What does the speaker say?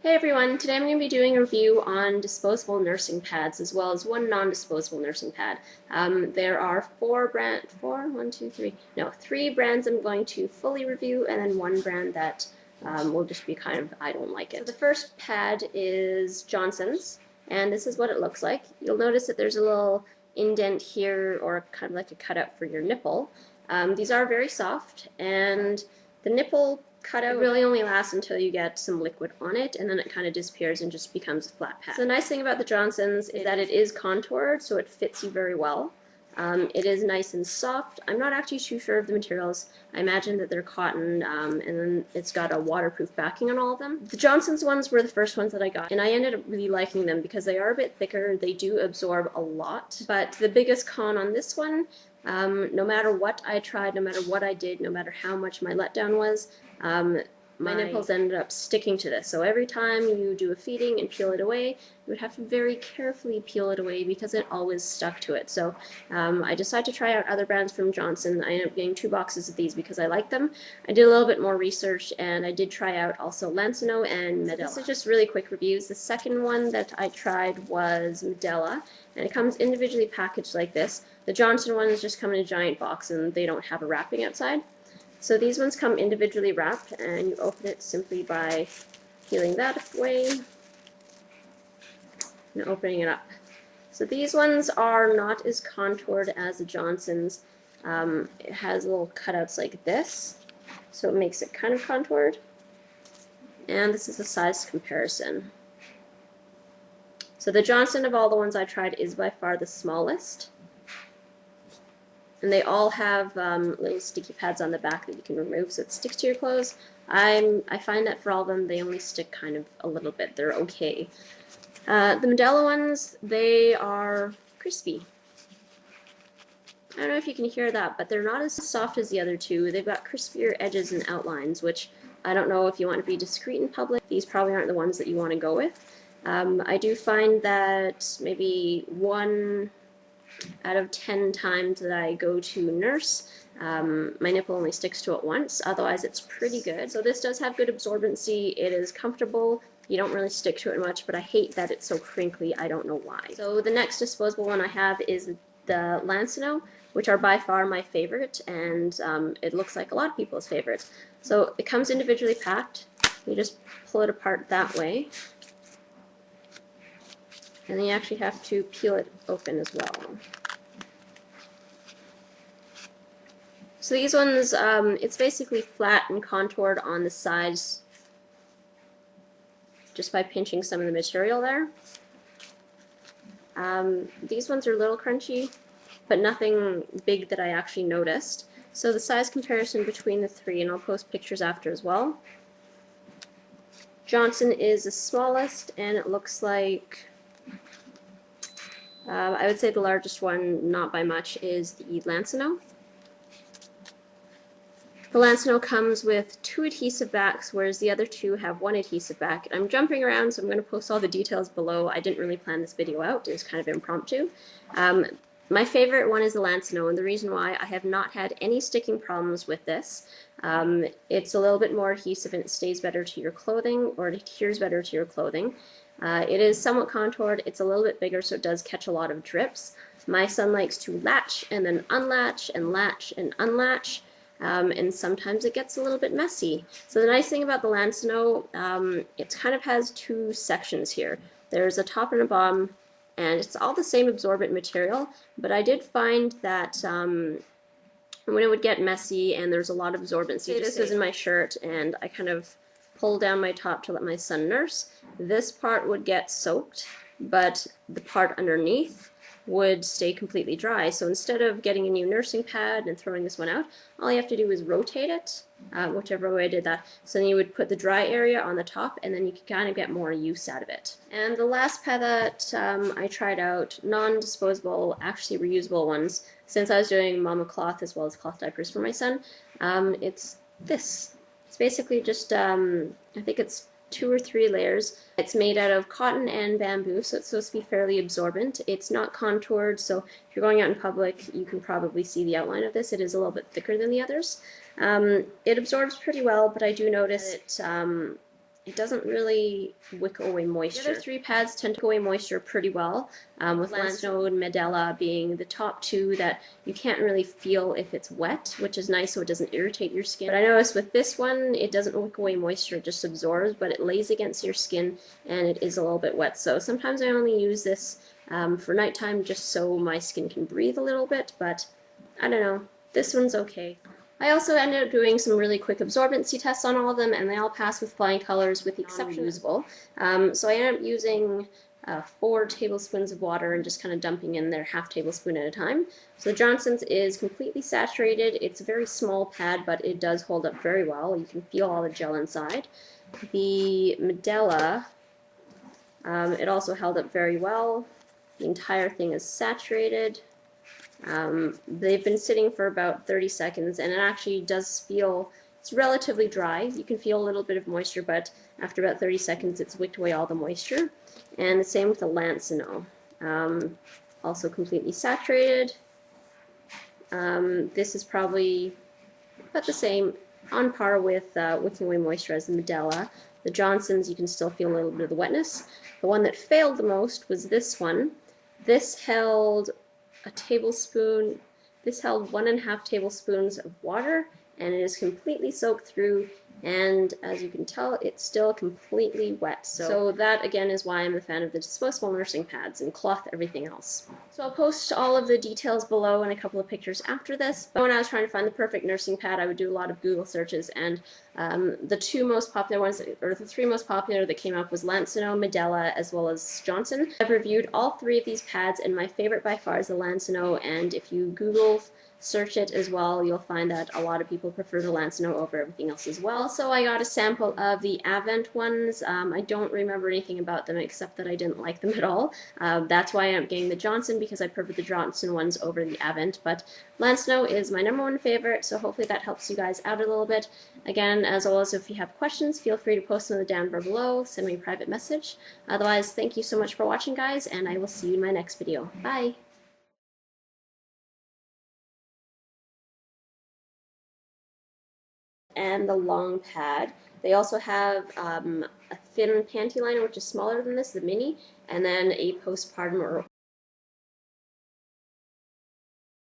Hey everyone, today I'm going to be doing a review on disposable nursing pads as well as one non-disposable nursing pad. There are three brands I'm going to fully review and then one brand that will just be kind of, I don't like it. So the first pad is Johnson's, and this is what it looks like. You'll notice that there's a little indent here, or kind of like a cutout for your nipple. These are very soft, and the nipple cutout really only lasts until you get some liquid on it, and then it kind of disappears and just becomes a flat pad. So the nice thing about the Johnson's is that it is contoured, so it fits you very well. It is nice and soft. I'm not actually too sure of the materials. I imagine that they're cotton, and then it's got a waterproof backing on all of them. The Johnson's ones were the first ones that I got, and I ended up really liking them because they are a bit thicker. They do absorb a lot, but the biggest con on this one, no matter what I tried, no matter what I did, no matter how much my letdown was, my nipples ended up sticking to this. So every time you do a feeding and peel it away, you would have to very carefully peel it away because it always stuck to it. So I decided to try out other brands from Johnson. I ended up getting 2 boxes of these because I like them. I did a little bit more research, and I did try out also Lancino and Medela. This is just really quick reviews. The second one that I tried was Medela, and it comes individually packaged like this. The Johnson ones just come in a giant box and they don't have a wrapping outside. So these ones come individually wrapped, and you open it simply by peeling that away and opening it up. So these ones are not as contoured as the Johnson's. It has little cutouts like this, so it makes it kind of contoured. And this is a size comparison. So the Johnson of all the ones I tried is by far the smallest. And they all have little sticky pads on the back that you can remove, so it sticks to your clothes. I find that for all of them, they only stick kind of a little bit. They're okay. The Medela ones, they are crispy. I don't know if you can hear that, but they're not as soft as the other two. They've got crispier edges and outlines, which I don't know if you want to be discreet in public. These probably aren't the ones that you want to go with. I do find that maybe 1 out of 10 times that I go to nurse, my nipple only sticks to it once. Otherwise, it's pretty good. So this does have good absorbency. It is comfortable. You don't really stick to it much, but I hate that it's so crinkly. I don't know why. So the next disposable one I have is the Lancino, which are by far my favorite, and it looks like a lot of people's favorites. So it comes individually packed. You just pull it apart that way. And then you actually have to peel it open as well. So these ones, it's basically flat and contoured on the sides just by pinching some of the material there. These ones are a little crunchy, but nothing big that I actually noticed. So the size comparison between the three, and I'll post pictures after as well. Johnson is the smallest, and it looks like I would say the largest one, not by much, is the Lancino. The Lancino comes with 2 adhesive backs, whereas the other 2 have 1 adhesive back. I'm jumping around, so I'm going to post all the details below. I didn't really plan this video out. It was kind of impromptu. My favorite one is the Lancino, and the reason why, I have not had any sticking problems with this. It's a little bit more adhesive and it stays better to your clothing, or it adheres better to your clothing. It is somewhat contoured. It's a little bit bigger, so it does catch a lot of drips. My son likes to latch and then unlatch and latch and unlatch, and sometimes it gets a little bit messy. So the nice thing about the Lancino, it kind of has 2 sections here. There's a top and a bottom, and it's all the same absorbent material, but I did find that when it would get messy and there's a lot of absorbency, this is in my shirt, and I kind of pull down my top to let my son nurse. This part would get soaked, but the part underneath would stay completely dry. So instead of getting a new nursing pad and throwing this one out, all you have to do is rotate it, whichever way I did that. So then you would put the dry area on the top, and then you can kind of get more use out of it. And the last pad that I tried out, non-disposable, actually reusable ones, since I was doing mama cloth as well as cloth diapers for my son, it's this. It's basically just, I think it's 2 or 3 layers. It's made out of cotton and bamboo, so it's supposed to be fairly absorbent. It's not contoured, so if you're going out in public, you can probably see the outline of this. It is a little bit thicker than the others. It absorbs pretty well, but I do notice it it doesn't really wick away moisture. The other three pads tend to go away moisture pretty well, with Lansinoh and Medela being the top two that you can't really feel if it's wet, which is nice so it doesn't irritate your skin. But I noticed with this one, it doesn't wick away moisture, it just absorbs, but it lays against your skin and it is a little bit wet. So sometimes I only use this for nighttime just so my skin can breathe a little bit, but I don't know, this one's okay. I also ended up doing some really quick absorbency tests on all of them, and they all passed with flying colors with the exception of usable. So I ended up using 4 tablespoons of water and just kind of dumping in there half tablespoon at a time. So the Johnson's is completely saturated. It's a very small pad, but it does hold up very well. You can feel all the gel inside. The Medela, it also held up very well. The entire thing is saturated. They've been sitting for about 30 seconds, and it actually does feel, it's relatively dry. You can feel a little bit of moisture, but after about 30 seconds it's wicked away all the moisture. And the same with the Lansinoh. Also completely saturated. This is probably about the same, on par with wicking away moisture as the Medela. The Johnson's, you can still feel a little bit of the wetness. The one that failed the most was this one. This held a tablespoon, this held 1.5 tablespoons of water, and it is completely soaked through, and as you can tell, it's still completely wet. So that again is why I'm a fan of the disposable nursing pads and cloth everything else. So I'll post all of the details below and a couple of pictures after this. But when I was trying to find the perfect nursing pad, I would do a lot of Google searches, and the 2 most popular ones, or the 3 most popular that came up was Lansinoh, Medela, as well as Johnson. I've reviewed all 3 of these pads, and my favorite by far is the Lansinoh, and if you Google search it as well, you'll find that a lot of people prefer the Lansinoh over everything else as well. So I got a sample of the Avent ones. I don't remember anything about them except that I didn't like them at all. That's why I'm getting the Johnson, because I prefer the Johnson ones over the Avent. But Lansinoh is my #1 favorite, so hopefully that helps you guys out a little bit. Again, as always, if you have questions, feel free to post them down below, send me a private message. Otherwise, thank you so much for watching, guys, and I will see you in my next video. Bye! And the long pad. They also have a thin panty liner, which is smaller than this, the mini, and then a postpartum or